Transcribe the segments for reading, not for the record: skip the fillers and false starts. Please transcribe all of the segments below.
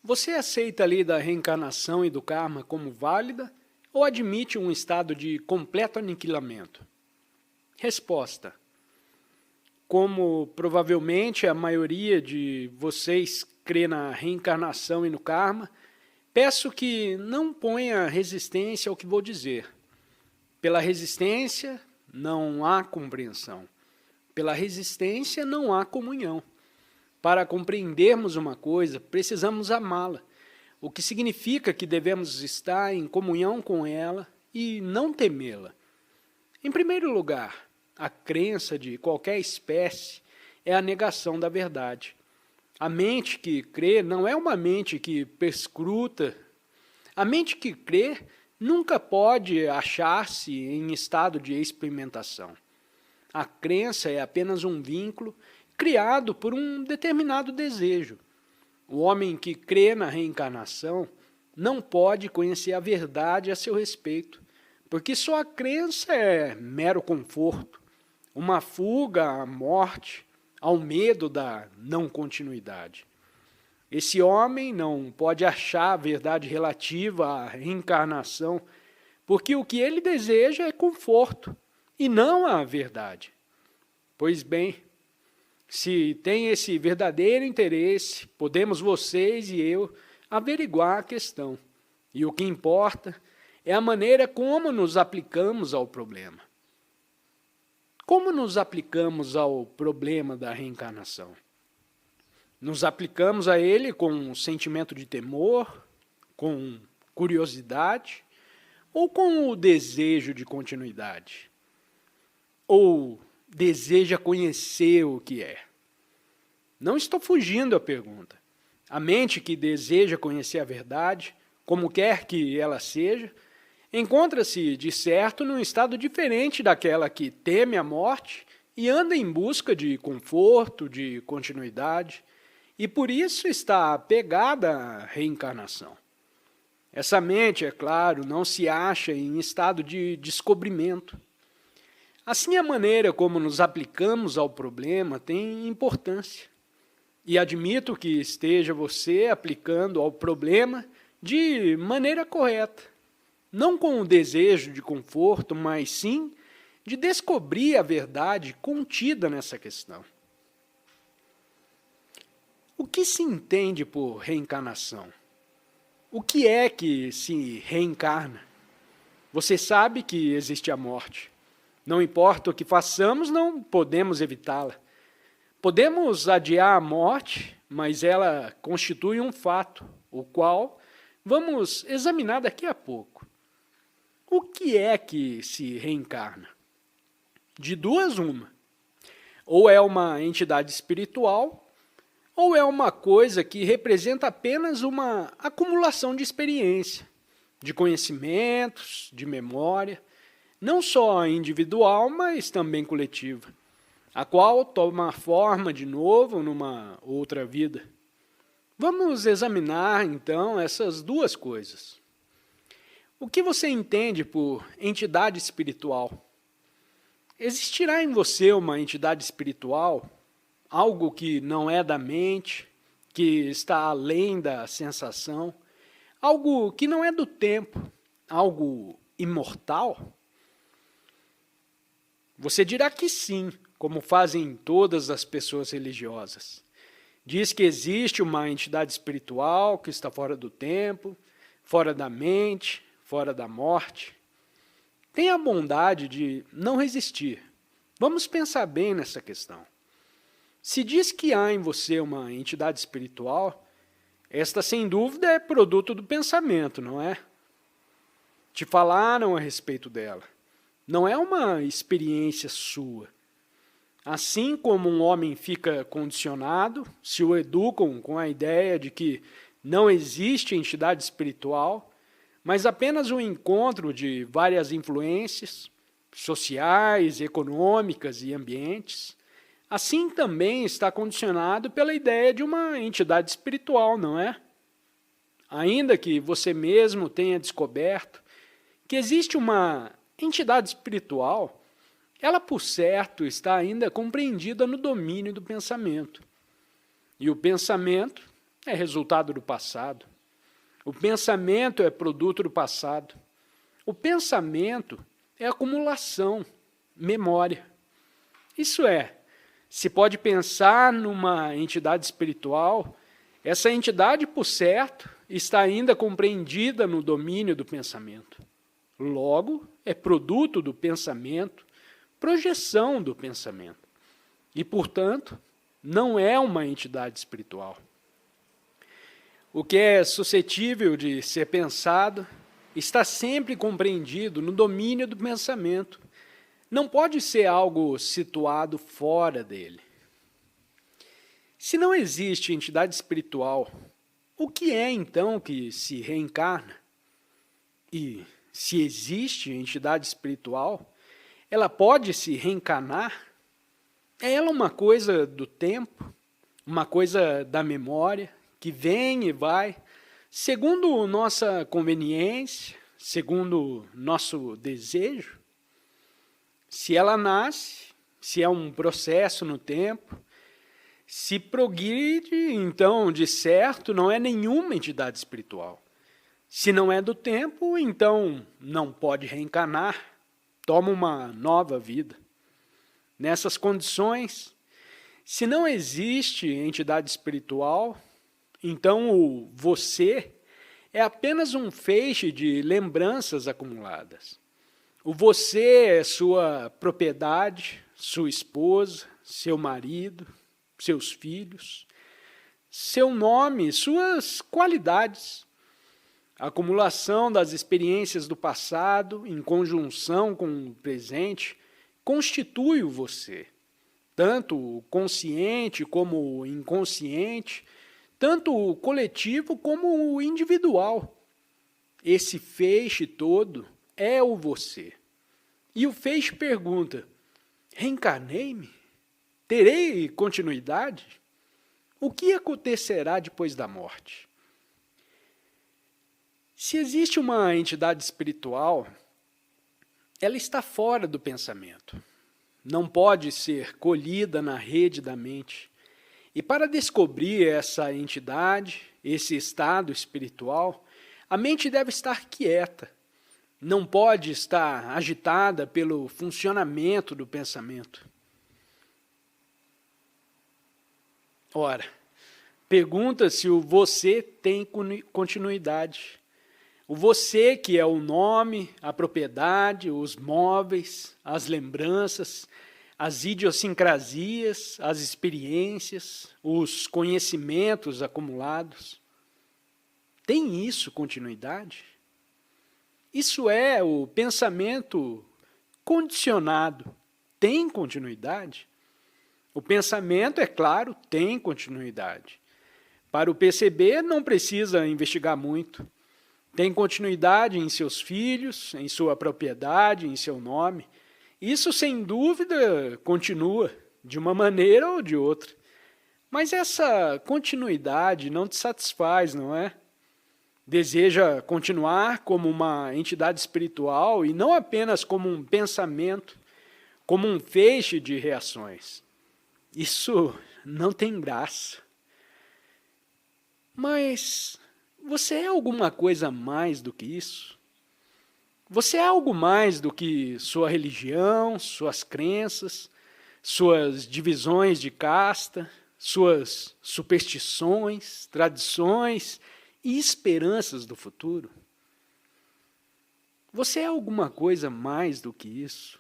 Você aceita a lei da reencarnação e do karma como válida ou admite um estado de completo aniquilamento? Resposta: como provavelmente a maioria de vocês crê na reencarnação e no karma, peço que não ponha resistência ao que vou dizer. Pela resistência não há compreensão. Pela resistência não há comunhão. Para compreendermos uma coisa, precisamos amá-la, o que significa que devemos estar em comunhão com ela e não temê-la. Em primeiro lugar, a crença de qualquer espécie é a negação da verdade. A mente que crê não é uma mente que perscruta. A mente que crê nunca pode achar-se em estado de experimentação. A crença é apenas um vínculo criado por um determinado desejo. O homem que crê na reencarnação não pode conhecer a verdade a seu respeito, porque sua crença é mero conforto, uma fuga à morte, ao medo da não continuidade. Esse homem não pode achar a verdade relativa à reencarnação, porque o que ele deseja é conforto, e não a verdade. Pois bem, se tem esse verdadeiro interesse, podemos vocês e eu averiguar a questão. E o que importa é a maneira como nos aplicamos ao problema. Como nos aplicamos ao problema da reencarnação? Nos aplicamos a ele com um sentimento de temor, com curiosidade, ou com o desejo de continuidade? Ou deseja conhecer o que é? Não estou fugindo à pergunta. A mente que deseja conhecer a verdade, como quer que ela seja, encontra-se, de certo, num estado diferente daquela que teme a morte e anda em busca de conforto, de continuidade, e por isso está apegada à reencarnação. Essa mente, é claro, não se acha em estado de descobrimento. Assim, a maneira como nos aplicamos ao problema tem importância. E admito que esteja você aplicando ao problema de maneira correta. Não com o desejo de conforto, mas sim de descobrir a verdade contida nessa questão. O que se entende por reencarnação? O que é que se reencarna? Você sabe que existe a morte. Não importa o que façamos, não podemos evitá-la. Podemos adiar a morte, mas ela constitui um fato, o qual vamos examinar daqui a pouco. O que é que se reencarna? De duas, uma. Ou é uma entidade espiritual, ou é uma coisa que representa apenas uma acumulação de experiência, de conhecimentos, de memória, não só individual, mas também coletiva, a qual toma forma de novo numa outra vida. Vamos examinar, então, essas duas coisas. O que você entende por entidade espiritual? Existirá em você uma entidade espiritual, algo que não é da mente, que está além da sensação, algo que não é do tempo, algo imortal? Você dirá que sim, como fazem todas as pessoas religiosas. Diz que existe uma entidade espiritual que está fora do tempo, fora da mente, fora da morte. Tenha a bondade de não resistir. Vamos pensar bem nessa questão. Se diz que há em você uma entidade espiritual, esta sem dúvida é produto do pensamento, não é? Te falaram a respeito dela. Não é uma experiência sua. Assim como um homem fica condicionado, se o educam com a ideia de que não existe entidade espiritual, mas apenas um encontro de várias influências sociais, econômicas e ambientes, assim também está condicionado pela ideia de uma entidade espiritual, não é? Ainda que você mesmo tenha descoberto que existe uma entidade espiritual, ela, por certo, está ainda compreendida no domínio do pensamento. E o pensamento é resultado do passado. O pensamento é produto do passado. O pensamento é acumulação, memória. Isso é, se pode pensar numa entidade espiritual, essa entidade, por certo, está ainda compreendida no domínio do pensamento. Logo, é produto do pensamento, projeção do pensamento. E, portanto, não é uma entidade espiritual. O que é suscetível de ser pensado está sempre compreendido no domínio do pensamento. Não pode ser algo situado fora dele. Se não existe entidade espiritual, o que é então que se reencarna? E se existe entidade espiritual, ela pode se reencarnar? É ela uma coisa do tempo, uma coisa da memória, que vem e vai, segundo nossa conveniência, segundo nosso desejo? Se ela nasce, se é um processo no tempo, se progride, então, de certo, não é nenhuma entidade espiritual. Se não é do tempo, então não pode reencarnar, toma uma nova vida. Nessas condições, se não existe entidade espiritual, então o você é apenas um feixe de lembranças acumuladas. O você é sua propriedade, sua esposa, seu marido, seus filhos, seu nome, suas qualidades. A acumulação das experiências do passado, em conjunção com o presente, constitui o você, tanto o consciente como o inconsciente, tanto o coletivo como o individual. Esse feixe todo é o você. E o feixe pergunta: reencarnei-me? Terei continuidade? O que acontecerá depois da morte? Se existe uma entidade espiritual, ela está fora do pensamento. Não pode ser colhida na rede da mente. E para descobrir essa entidade, esse estado espiritual, a mente deve estar quieta. Não pode estar agitada pelo funcionamento do pensamento. Ora, pergunta se o você tem continuidade. O você que é o nome, a propriedade, os móveis, as lembranças, as idiosincrasias, as experiências, os conhecimentos acumulados. Tem isso continuidade? Isso é o pensamento condicionado. Tem continuidade? O pensamento, é claro, tem continuidade. Para o perceber, não precisa investigar muito. Tem continuidade em seus filhos, em sua propriedade, em seu nome. Isso, sem dúvida, continua, de uma maneira ou de outra. Mas essa continuidade não te satisfaz, não é? Deseja continuar como uma entidade espiritual e não apenas como um pensamento, como um feixe de reações. Isso não tem graça. Mas você é alguma coisa mais do que isso? Você é algo mais do que sua religião, suas crenças, suas divisões de casta, suas superstições, tradições e esperanças do futuro? Você é alguma coisa mais do que isso?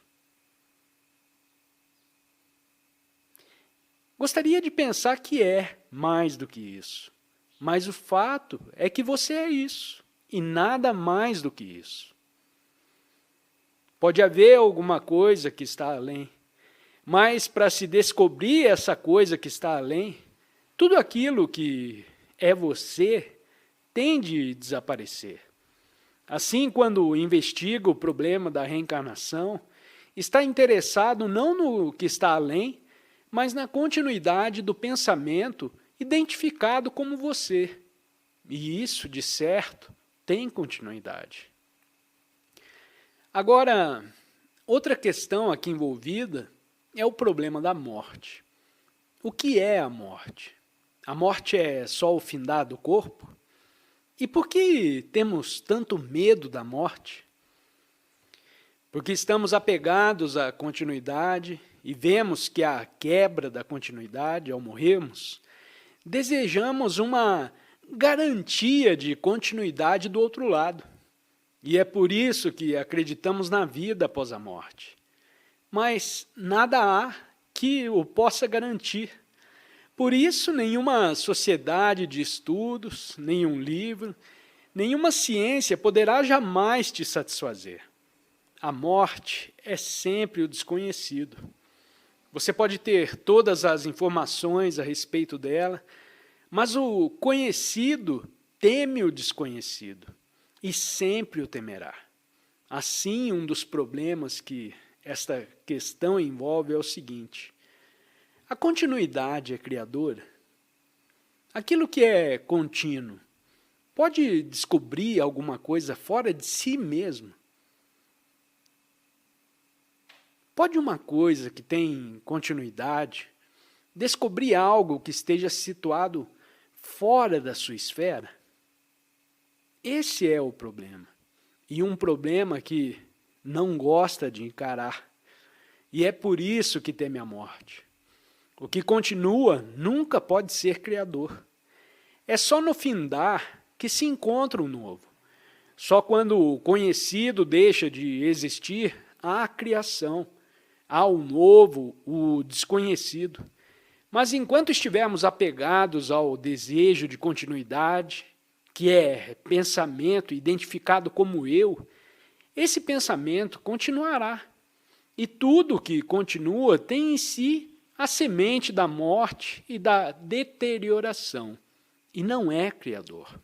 Gostaria de pensar que é mais do que isso, mas o fato é que você é isso, e nada mais do que isso. Pode haver alguma coisa que está além, mas para se descobrir essa coisa que está além, tudo aquilo que é você tem de desaparecer. Assim, quando investiga o problema da reencarnação, está interessado não no que está além, mas na continuidade do pensamento identificado como você. E isso, de certo, tem continuidade. Agora, outra questão aqui envolvida é o problema da morte. O que é a morte? A morte é só o findar do corpo? E por que temos tanto medo da morte? Porque estamos apegados à continuidade e vemos que a quebra da continuidade ao morrermos, desejamos uma garantia de continuidade do outro lado. E é por isso que acreditamos na vida após a morte. Mas nada há que o possa garantir. Por isso, nenhuma sociedade de estudos, nenhum livro, nenhuma ciência poderá jamais te satisfazer. A morte é sempre o desconhecido. Você pode ter todas as informações a respeito dela, mas o conhecido teme o desconhecido e sempre o temerá. Assim, um dos problemas que esta questão envolve é o seguinte: a continuidade é criadora? Aquilo que é contínuo pode descobrir alguma coisa fora de si mesmo? Pode uma coisa que tem continuidade descobrir algo que esteja situado fora da sua esfera? Esse é o problema. E um problema que não gosta de encarar. E é por isso que teme a morte. O que continua nunca pode ser criador. É só no findar que se encontra o novo. Só quando o conhecido deixa de existir, há a criação. Há o novo, o desconhecido. Mas enquanto estivermos apegados ao desejo de continuidade, que é pensamento identificado como eu, esse pensamento continuará. E tudo que continua tem em si a semente da morte e da deterioração, e não é criador.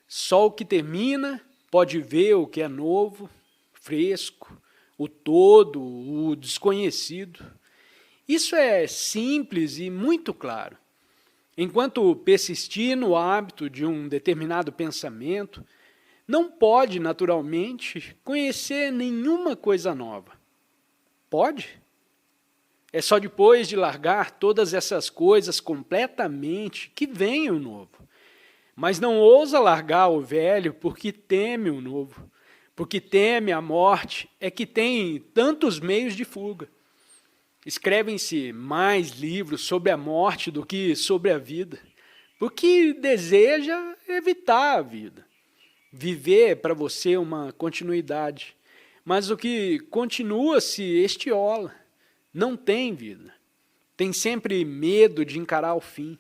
Só o que termina pode ver o que é novo, fresco, o todo, o desconhecido. Isso é simples e muito claro. Enquanto persistir no hábito de um determinado pensamento, não pode, naturalmente, conhecer nenhuma coisa nova. Pode? É só depois de largar todas essas coisas completamente que vem o novo. Mas não ousa largar o velho porque teme o novo. Porque teme a morte, é que tem tantos meios de fuga. Escrevem-se mais livros sobre a morte do que sobre a vida, porque deseja evitar a vida. Viver é para você uma continuidade, mas o que continua se estiola, não tem vida. Tem sempre medo de encarar o fim,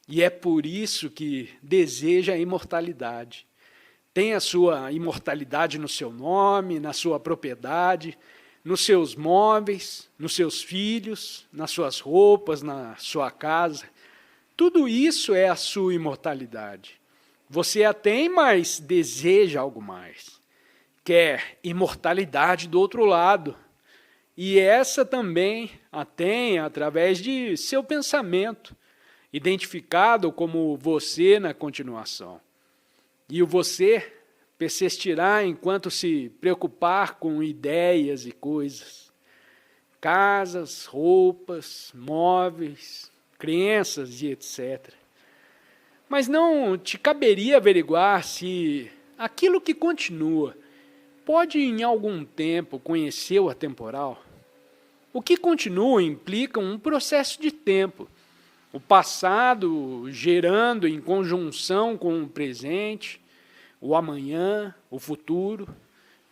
e é por isso que deseja a imortalidade. Tem a sua imortalidade no seu nome, na sua propriedade, nos seus móveis, nos seus filhos, nas suas roupas, na sua casa. Tudo isso é a sua imortalidade. Você a tem, mas deseja algo mais. Quer imortalidade do outro lado. E essa também a tem através de seu pensamento, identificado como você na continuação. E o você persistirá enquanto se preocupar com ideias e coisas, casas, roupas, móveis, crenças e etc. Mas não te caberia averiguar se aquilo que continua pode em algum tempo conhecer o atemporal? O que continua implica um processo de tempo, o passado gerando em conjunção com o presente, o amanhã, o futuro,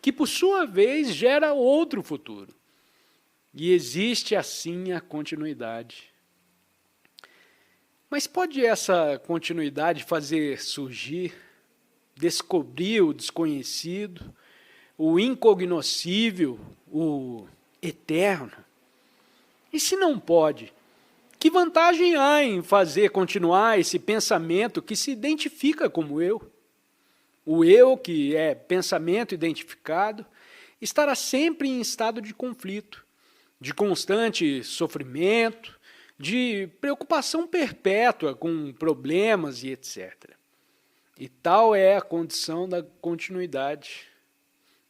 que por sua vez gera outro futuro. E existe assim a continuidade. Mas pode essa continuidade fazer surgir, descobrir o desconhecido, o incognoscível, o eterno? E se não pode, que vantagem há em fazer continuar esse pensamento que se identifica como eu? O eu, que é pensamento identificado, estará sempre em estado de conflito, de constante sofrimento, de preocupação perpétua com problemas e etc. E tal é a condição da continuidade.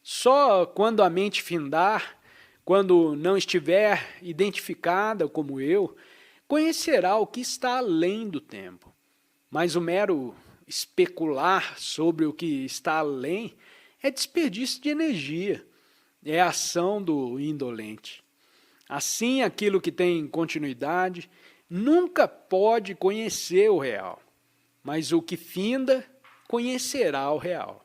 Só quando a mente findar, quando não estiver identificada como eu, conhecerá o que está além do tempo. Mas o mero especular sobre o que está além é desperdício de energia, é a ação do indolente. Assim, aquilo que tem continuidade nunca pode conhecer o real, mas o que finda conhecerá o real.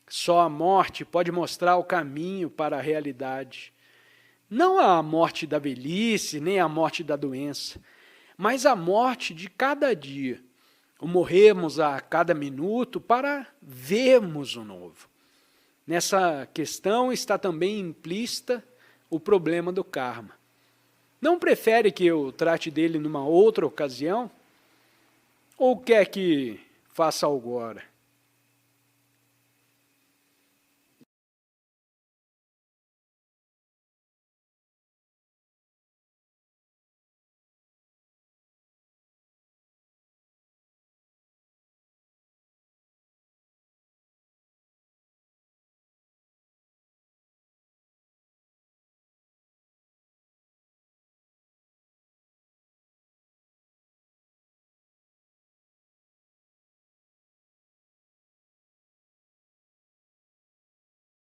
Só a morte pode mostrar o caminho para a realidade. Não a morte da velhice, nem a morte da doença, mas a morte de cada dia, o morrermos a cada minuto para vermos o novo. Nessa questão está também implícita o problema do karma. Não prefere que eu trate dele numa outra ocasião? Ou quer que faça agora?